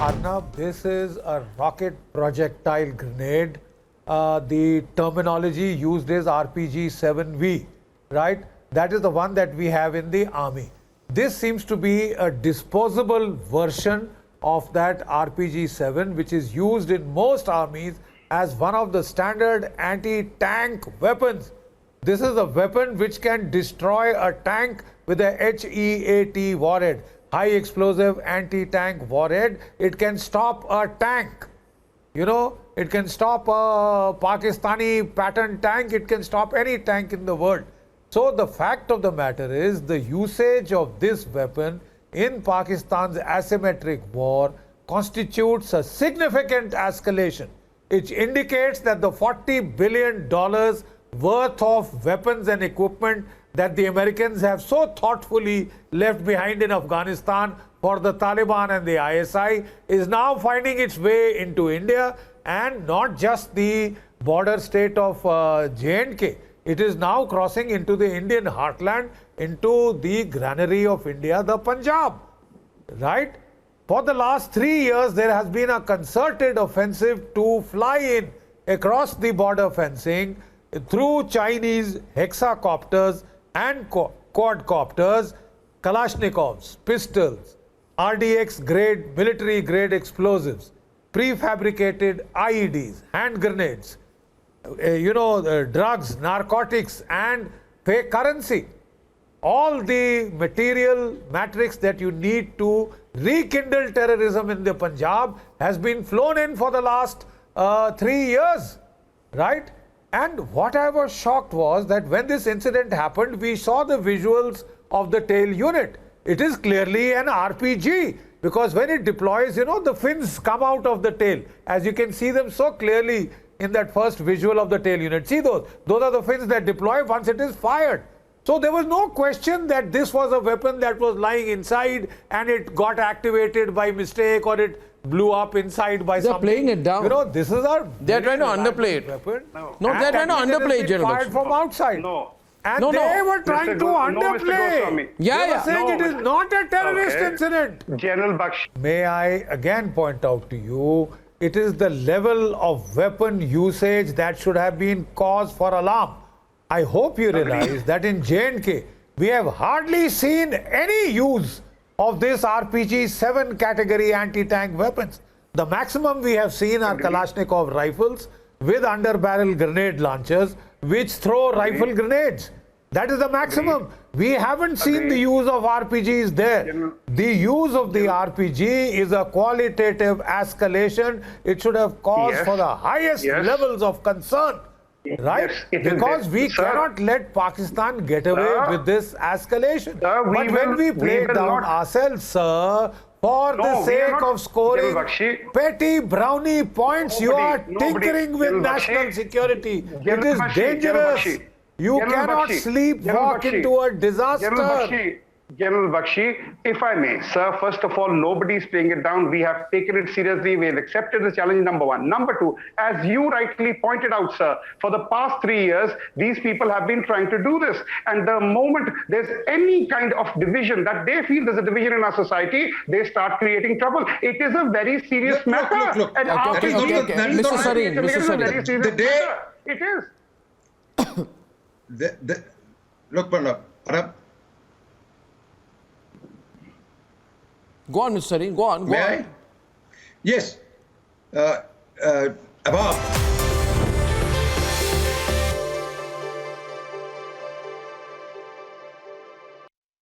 Arnab, this is a rocket projectile grenade. The terminology used is RPG-7V, right? That is the one that we have in the army. This seems to be a disposable version of that RPG-7, which is used in most armies as one of the standard anti-tank weapons. This is a weapon which can destroy a tank with a HEAT warhead, high explosive anti-tank warhead. It can stop a tank. You know, it can stop a Pakistani pattern tank. It can stop any tank in the world. So the fact of the matter is the usage of this weapon in Pakistan's asymmetric war constitutes a significant escalation. It indicates that the $40 billion worth of weapons and equipment that the Americans have so thoughtfully left behind in Afghanistan for the Taliban and the ISI is now finding its way into India, and not just the border state of J&K. It is now crossing into the Indian heartland, into the granary of India, the Punjab, right? For the last 3 years, there has been a concerted offensive to fly in across the border fencing through Chinese hexacopters and quadcopters, Kalashnikovs, pistols, RDX grade, military grade explosives, prefabricated IEDs, hand grenades, drugs, narcotics and fake currency. All the material matrix that you need to rekindle terrorism in the Punjab has been flown in for the last 3 years, right? And what I was shocked was that when this incident happened, we saw the visuals of the tail unit. It is clearly an RPG, because when it deploys, the fins come out of the tail. As you can see them so clearly in that first visual of the tail unit. See those? Those are the fins that deploy once it is fired. So there was no question that this was a weapon that was lying inside and it got activated by mistake, or it blew up inside by something. They're playing it down. This is our... They're trying to underplay it. Weapon. No, they're trying to underplay it, General fired Bakshi. from outside. No. And they were trying to underplay. They were saying it is not a terrorist incident. General Bakshi. May I again point out to you, it is the level of weapon usage that should have been cause for alarm. I hope you realize that in J&K, we have hardly seen any use of this RPG-7 category anti-tank weapons. The maximum we have seen are Kalashnikov rifles with under-barrel grenade launchers, which throw rifle grenades. That is the maximum. We haven't seen the use of RPGs there. The use of the RPG is a qualitative escalation. It should have caused for the highest levels of concern. Right? Because we cannot let Pakistan get away with this escalation. But when we play down ourselves, sir, for the sake of scoring petty brownie points, you are tinkering with national security. It is dangerous. You cannot sleepwalk into a disaster. General Bakshi, if I may, sir, first of all, nobody is playing it down. We have taken it seriously. We have accepted the challenge, number one. Number two, as you rightly pointed out, sir, for the past 3 years, these people have been trying to do this. And the moment there's any kind of division that they feel there's a division in our society, they start creating trouble. It is a very serious matter. Look. Mr. Sareen, the day it is. Look, Arab. Go on, Mr. Sareen, go on. May I? Yes. Above.